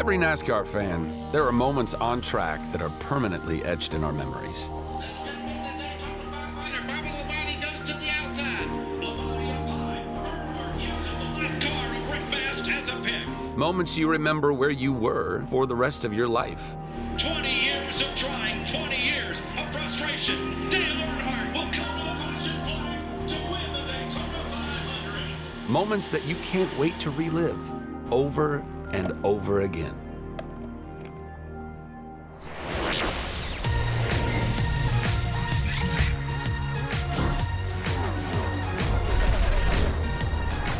every NASCAR fan, there are moments on track that are permanently etched in our memories. Moments you remember where you were for the rest of your life. 20 years of trying, 20 years of frustration. Dale Earnhardt will come to the caution flag to win the Daytona 500. Moments that you can't wait to relive over and over again.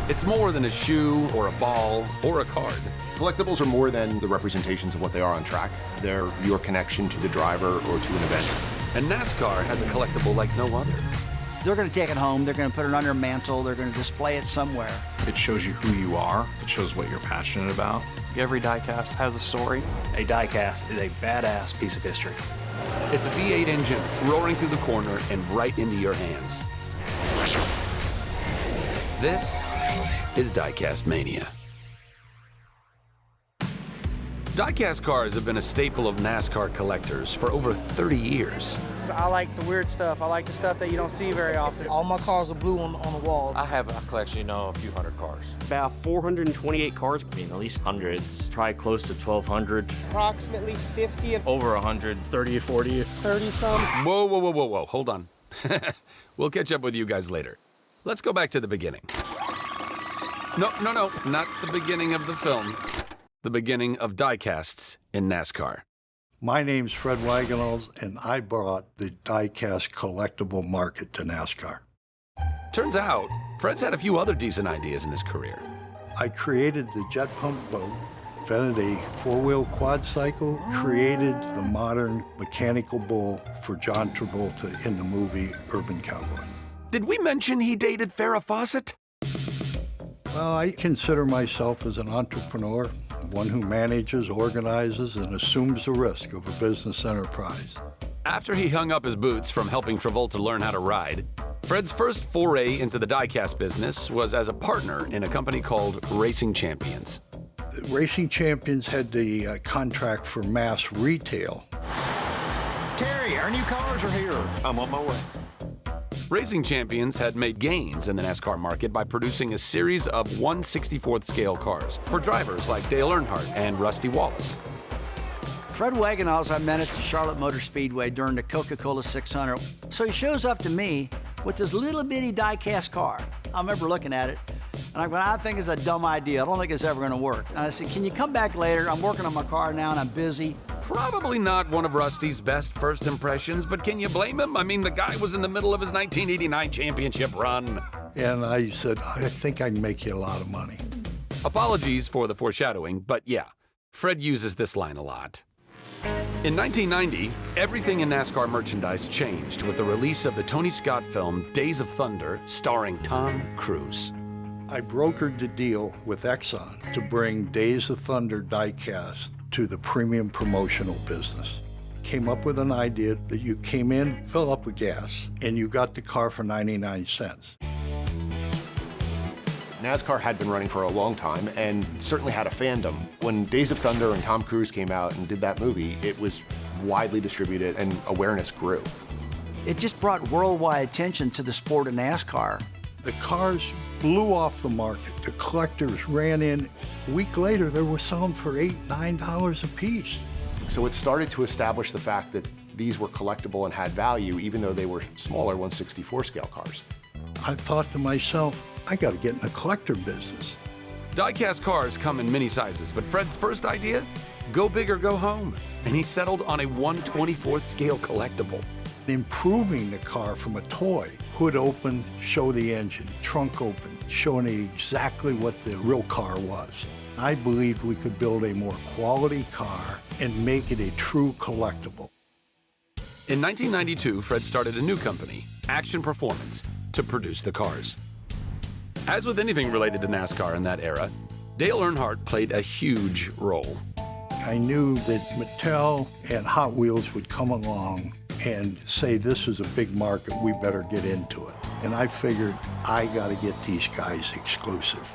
It's more than a shoe or a ball or a card. Collectibles are more than the representations of what they are on track. They're your connection to the driver or to an event. And NASCAR has a collectible like no other. They're going to take it home, they're going to put it on their mantle, they're going to display it somewhere. It shows you who you are, it shows what you're passionate about. Every die-cast has a story. A die-cast is a badass piece of history. It's a V8 engine roaring through the corner and right into your hands. This is Die-Cast Mania. Die-cast cars have been a staple of NASCAR collectors for over 30 years. I like the weird stuff. I like the stuff that you don't see very often. All my cars are blue on the wall. I have a collection, a few hundred cars. About 428 cars, at least hundreds, probably close to 1,200. Approximately 50. Over 100. 30 or 40. 30-some. Whoa, hold on. We'll catch up with you guys later. Let's go back to the beginning. No, not the beginning of the film. The beginning of die-casts in NASCAR. My name's Fred Wagels, and I brought the die-cast collectible market to NASCAR. Turns out, Fred's had a few other decent ideas in his career. I created the jet pump boat, invented a four-wheel quad cycle, created the modern mechanical bull for John Travolta in the movie Urban Cowboy. Did we mention he dated Farrah Fawcett? Well, I consider myself as an entrepreneur, one who manages, organizes, and assumes the risk of a business enterprise. After he hung up his boots from helping Travolta learn how to ride, Fred's first foray into the die-cast business was as a partner in a company called Racing Champions. Racing Champions had the contract for mass retail. Terry, our new cars are here. I'm on my way. Racing Champions had made gains in the NASCAR market by producing a series of 1/64th scale cars for drivers like Dale Earnhardt and Rusty Wallace. Fred Wagels, I met at the Charlotte Motor Speedway during the Coca-Cola 600. So he shows up to me with this little bitty die-cast car. I remember looking at it, and I'm going, I think it's a dumb idea. I don't think it's ever going to work. And I said, can you come back later? I'm working on my car now, and I'm busy. Probably not one of Rusty's best first impressions, but can you blame him? I mean, the guy was in the middle of his 1989 championship run. And I said, I think I can make you a lot of money. Apologies for the foreshadowing, but yeah, Fred uses this line a lot. In 1990, everything in NASCAR merchandise changed with the release of the Tony Scott film Days of Thunder, starring Tom Cruise. I brokered the deal with Exxon to bring Days of Thunder die-cast to the premium promotional business. Came up with an idea that you came in, fill up with gas, and you got the car for 99 cents. NASCAR had been running for a long time and certainly had a fandom. When Days of Thunder and Tom Cruise came out and did that movie, it was widely distributed and awareness grew. It just brought worldwide attention to the sport of NASCAR. The cars blew off the market. The collectors ran in. A week later, they were selling for $8, $9 a piece. So it started to establish the fact that these were collectible and had value, even though they were smaller 1/64 scale cars. I thought to myself, I got to get in the collector business. Die-cast cars come in many sizes, but Fred's first idea? Go big or go home. And he settled on a 1/24th scale collectible. Improving the car from a toy. Hood open, show the engine. Trunk open, showing exactly what the real car was. I believed we could build a more quality car and make it a true collectible. In 1992, Fred started a new company, Action Performance, to produce the cars. As with anything related to NASCAR in that era, Dale Earnhardt played a huge role. I knew that Mattel and Hot Wheels would come along and say, this is a big market, we better get into it. And I figured, I got to get these guys exclusive.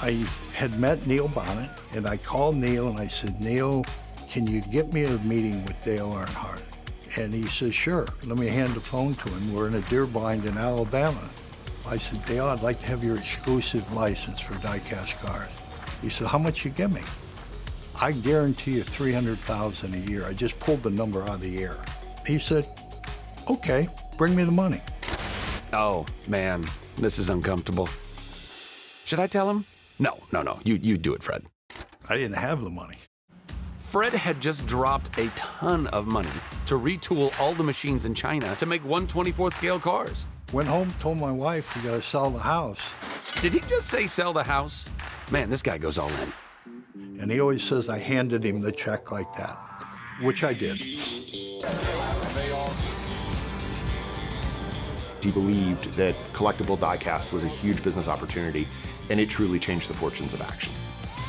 I had met Neil Bonnet, and I called Neil and I said, Neil, can you get me a meeting with Dale Earnhardt? And he says, sure. Let me hand the phone to him. We're in a deer blind in Alabama. I said, Dale, I'd like to have your exclusive license for die-cast cars. He said, how much you give me? I guarantee you $300,000 a year. I just pulled the number out of the air. He said, okay, bring me the money. Oh, man, this is uncomfortable. Should I tell him? No. You do it, Fred. I didn't have the money. Fred had just dropped a ton of money to retool all the machines in China to make 1/24th scale cars. Went home, told my wife we gotta sell the house. Did he just say sell the house? Man, this guy goes all in. And he always says I handed him the check like that, which I did. He believed that collectible die-cast was a huge business opportunity, and it truly changed the fortunes of Action.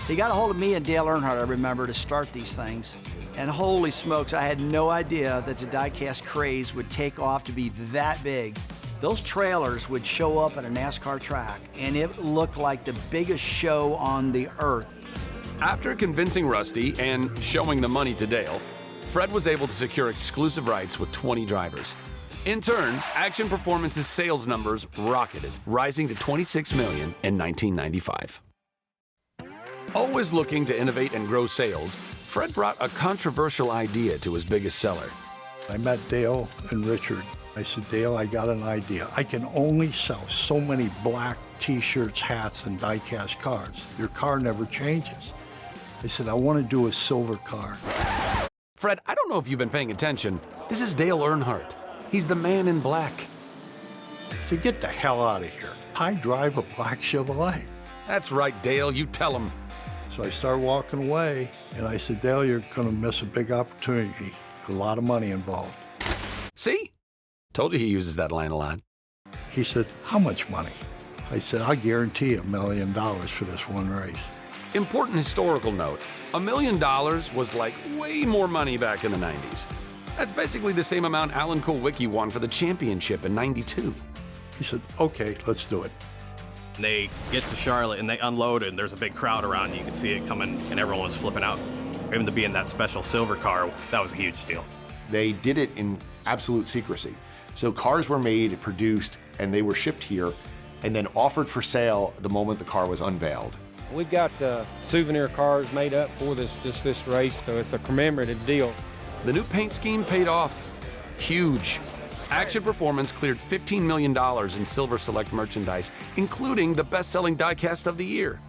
He got a hold of me and Dale Earnhardt, I remember, to start these things. And holy smokes, I had no idea that the die-cast craze would take off to be that big. Those trailers would show up at a NASCAR track, and it looked like the biggest show on the earth. After convincing Rusty and showing the money to Dale, Fred was able to secure exclusive rights with 20 drivers. In turn, Action Performance's sales numbers rocketed, rising to $26 million in 1995. Always looking to innovate and grow sales, Fred brought a controversial idea to his biggest seller. I met Dale and Richard. I said, Dale, I got an idea. I can only sell so many black t-shirts, hats, and die-cast cars. Your car never changes. I said, I want to do a silver car. Fred, I don't know if you've been paying attention. This is Dale Earnhardt. He's the man in black. I said, get the hell out of here. I drive a black Chevrolet. That's right, Dale. You tell him. So I started walking away, and I said, Dale, you're going to miss a big opportunity. A lot of money involved. See? Told you he uses that line a lot. He said, how much money? I said, I guarantee $1 million for this one race. Important historical note, $1 million was like way more money back in the 90s. That's basically the same amount Alan Kulwicki won for the championship in '92. He said, okay, let's do it. They get to Charlotte and they unload and there's a big crowd around. You can see it coming and everyone was flipping out. Even to be in that special silver car, that was a huge deal. They did it in absolute secrecy. So cars were made, produced, and they were shipped here and then offered for sale the moment the car was unveiled. We've got souvenir cars made up for this race, so it's a commemorative deal. The new paint scheme paid off. Huge. Action Performance cleared $15 million in Silver Select merchandise, including the best-selling die-cast of the year.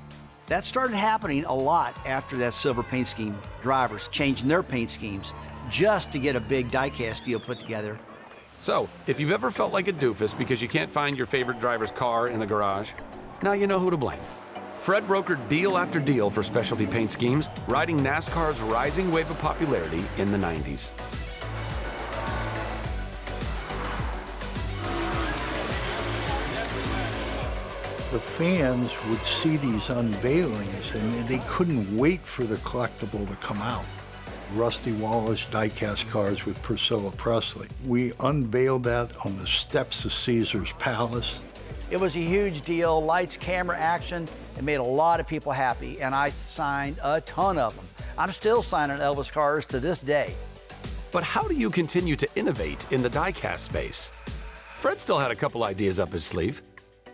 That started happening a lot after that silver paint scheme. Drivers changing their paint schemes just to get a big die-cast deal put together. So, if you've ever felt like a doofus because you can't find your favorite driver's car in the garage, now you know who to blame. Fred brokered deal after deal for specialty paint schemes, riding NASCAR's rising wave of popularity in the 90s. The fans would see these unveilings and they couldn't wait for the collectible to come out. Rusty Wallace die-cast cars with Priscilla Presley. We unveiled that on the steps of Caesar's Palace. It was a huge deal, lights, camera, action. It made a lot of people happy, and I signed a ton of them. I'm still signing Elvis cars to this day. But how do you continue to innovate in the die-cast space? Fred still had a couple ideas up his sleeve,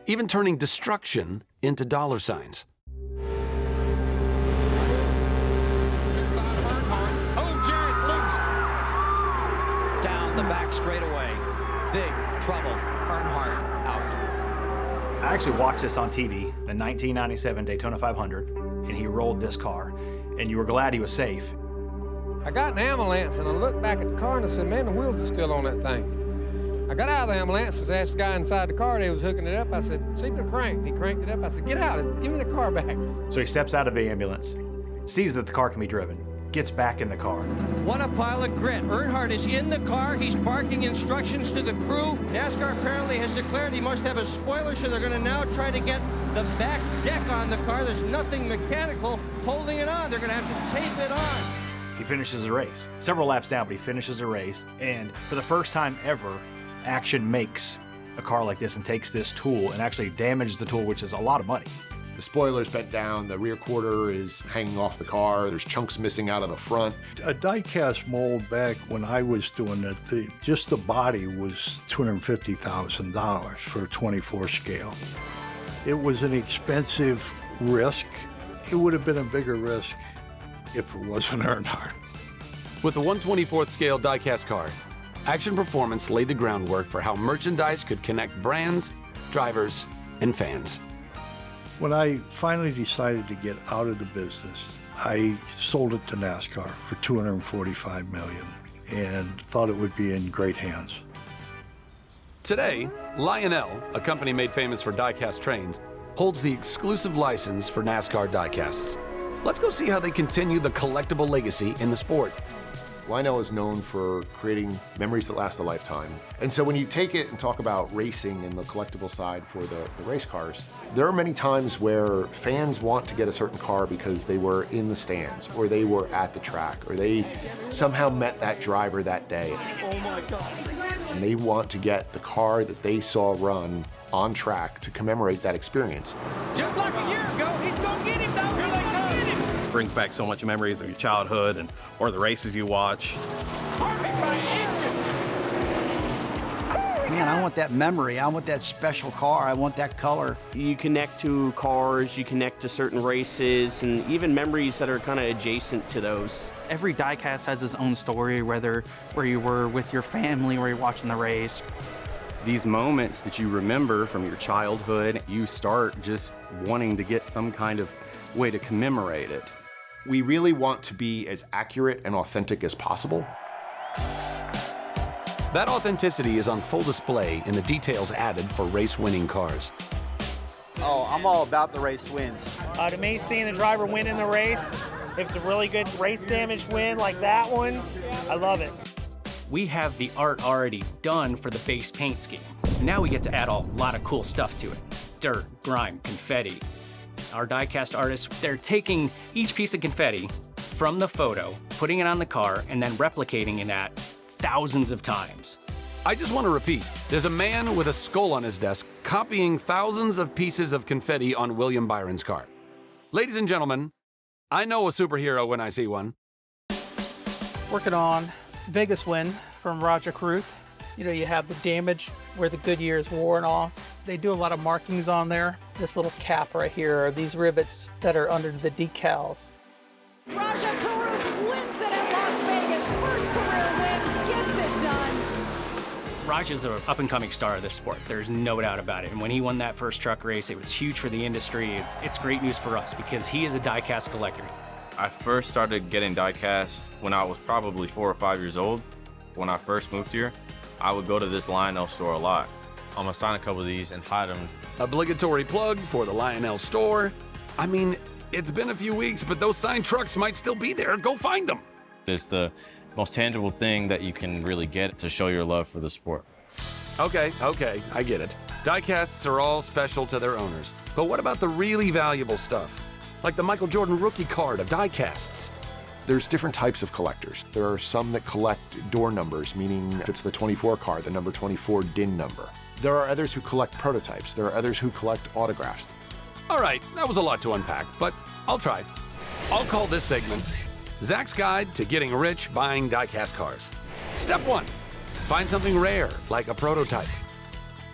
even turning destruction into dollar signs. Down the back straightaway. Big trouble. Earnhardt out. I actually watched this on TV, the 1997 Daytona 500, and he rolled this car, and you were glad he was safe. I got an ambulance and I looked back at the car and I said, man, the wheels are still on that thing. I got out of the ambulance and asked the guy inside the car that was hooking it up. I said, see if it'll crank. And he cranked it up. I said, get out, give me the car back. So he steps out of the ambulance, sees that the car can be driven, gets back in the car. What a pile of grit. Earnhardt is in the car. He's barking instructions to the crew. NASCAR apparently has declared he must have a spoiler, so they're going to now try to get the back deck on the car. There's nothing mechanical holding it on. They're going to have to tape it on. He finishes the race. Several laps down, but he finishes the race. And for the first time ever, Action makes a car like this and takes this tool and actually damages the tool, which is a lot of money. The spoiler's bent down, the rear quarter is hanging off the car, there's chunks missing out of the front. A die-cast mold back when I was doing it, just the body was $250,000 for a 24 scale. It was an expensive risk. It would have been a bigger risk if it wasn't Earnhardt. With the 1/24th scale die-cast car, Action Performance laid the groundwork for how merchandise could connect brands, drivers, and fans. When I finally decided to get out of the business, I sold it to NASCAR for $245 million and thought it would be in great hands. Today, Lionel, a company made famous for die-cast trains, holds the exclusive license for NASCAR die-casts. Let's go see how they continue the collectible legacy in the sport. Lionel is known for creating memories that last a lifetime. And so when you take it and talk about racing and the collectible side for the race cars, there are many times where fans want to get a certain car because they were in the stands, or they were at the track, or they somehow met that driver that day. Oh my God. And they want to get the car that they saw run on track to commemorate that experience. Just like a year ago, he's gonna get him though. He's gonna get him. Brings back so much memories of your childhood or the races you watch. Man, I want that memory. I want that special car. I want that color. You connect to cars, you connect to certain races, and even memories that are kind of adjacent to those. Every die-cast has its own story, whether where you were with your family or you're watching the race. These moments that you remember from your childhood, you start just wanting to get some kind of way to commemorate it. We really want to be as accurate and authentic as possible. That authenticity is on full display in the details added for race-winning cars. Oh, I'm all about the race wins. To me, seeing the driver win in the race, if it's a really good race damage win like that one, I love it. We have the art already done for the base paint scheme. Now we get to add a lot of cool stuff to it. Dirt, grime, confetti. Our die-cast artists, they're taking each piece of confetti from the photo, putting it on the car, and then replicating it thousands of times. I just want to repeat, there's a man with a skull on his desk copying thousands of pieces of confetti on William Byron's car. Ladies and gentlemen, I know a superhero when I see one. Working on Vegas win from Roger Caruth. You know, you have the damage where the Goodyear is worn off. They do a lot of markings on there. This little cap right here are these rivets that are under the decals. Roger Caruth wins it at Las Vegas. First career win, gets it done. Raj is an up-and-coming star of this sport. There's no doubt about it. And when he won that first truck race, it was huge for the industry. It's great news for us because he is a die-cast collector. I first started getting die-cast when I was probably 4 or 5 years old. When I first moved here, I would go to this Lionel store a lot. I'm gonna sign a couple of these and hide them. Obligatory plug for the Lionel store. I mean, it's been a few weeks, but those signed trucks might still be there. Go find them. It's the most tangible thing that you can really get to show your love for the sport. Okay, I get it. Die-casts are all special to their owners. But what about the really valuable stuff? Like the Michael Jordan rookie card of die-casts. There's different types of collectors. There are some that collect door numbers, meaning if it's the 24 car, the number 24 DIN number. There are others who collect prototypes. There are others who collect autographs. All right, that was a lot to unpack, but I'll try. I'll call this segment Zach's Guide to Getting Rich Buying Die-Cast Cars. Step 1, find something rare, like a prototype.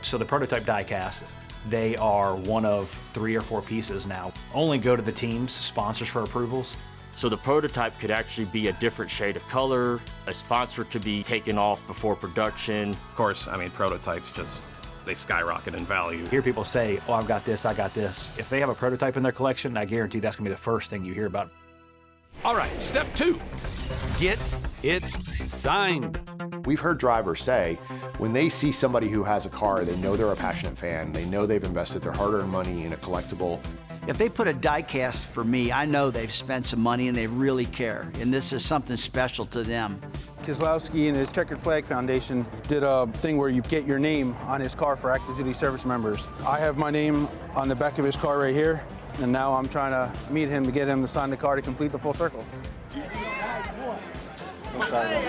So the prototype die-cast, they are one of 3 or 4 pieces now. Only go to the teams, sponsors for approvals. So the prototype could actually be a different shade of color. A sponsor could be taken off before production. Of course, I mean, prototypes they skyrocket in value. You hear people say, oh, I've got this, I got this. If they have a prototype in their collection, I guarantee that's gonna be the first thing you hear about. All right, step 2, get it signed. We've heard drivers say, when they see somebody who has a car, they know they're a passionate fan, they know they've invested their hard-earned money in a collectible. If they put a die-cast for me, I know they've spent some money and they really care, and this is something special to them. Kozlowski and his Checkered Flag Foundation did a thing where you get your name on his car for active duty service members. I have my name on the back of his car right here, and now I'm trying to meet him to get him to sign the car to complete the full circle. There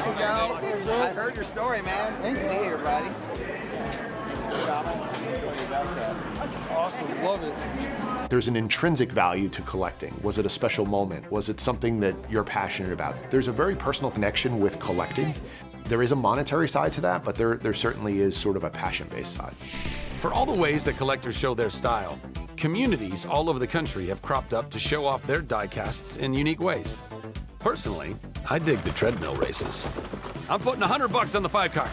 you go. I heard your story, man. Thanks. See you, everybody. Thanks for coming. Enjoy your die-cast. Awesome. Love it. There's an intrinsic value to collecting. Was it a special moment? Was it something that you're passionate about? There's a very personal connection with collecting. There is a monetary side to that, but there certainly is sort of a passion-based side. For all the ways that collectors show their style, communities all over the country have cropped up to show off their die-casts in unique ways. Personally, I dig the treadmill races. I'm putting $100 on the 5-car.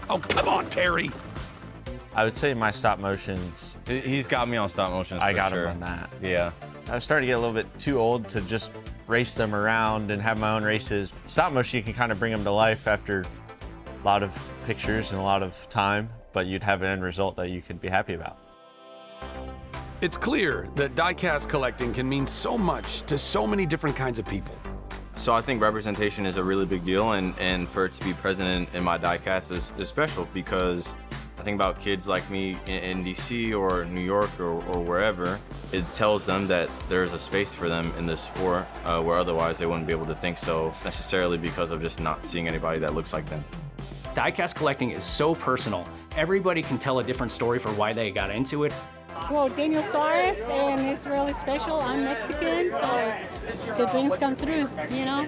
Oh, come on, Terry. I would say my stop motions. He's got me on stop motions. I got sure. him on that. Yeah. I was starting to get a little bit too old to just race them around and have my own races. Stop motion, you can kind of bring them to life after a lot of pictures and a lot of time, but you'd have an end result that you could be happy about. It's clear that die-cast collecting can mean so much to so many different kinds of people. So I think representation is a really big deal, and for it to be present in my die-cast is special, because I think about kids like me in DC or New York or wherever. It tells them that there's a space for them in this sport where otherwise they wouldn't be able to think so necessarily because of just not seeing anybody that looks like them. Die-cast collecting is so personal. Everybody can tell a different story for why they got into it. Well, Daniel Suarez, and it's really special. I'm Mexican, so the dreams come through, you know.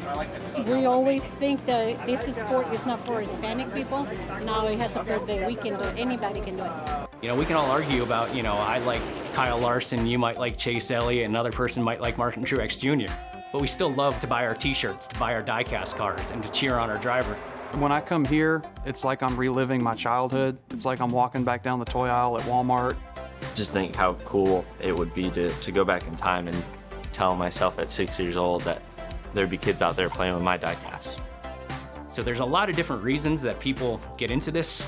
We always think that this sport is not for Hispanic people. Now it has a proof that we can do it. Anybody can do it. You know, we can all argue about, you know, I like Kyle Larson, you might like Chase Elliott, another person might like Martin Truex Jr. But we still love to buy our t-shirts, to buy our die-cast cars, and to cheer on our driver. When I come here, it's like I'm reliving my childhood. It's like I'm walking back down the toy aisle at Walmart. Just think how cool it would be to go back in time and tell myself at 6 years old that there'd be kids out there playing with my die-casts. So there's a lot of different reasons that people get into this.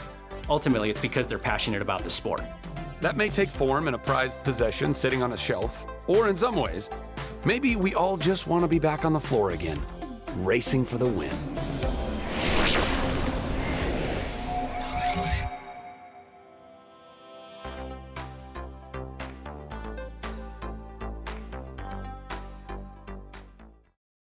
Ultimately, it's because they're passionate about the sport. That may take form in a prized possession sitting on a shelf, or in some ways, maybe we all just want to be back on the floor again, racing for the win.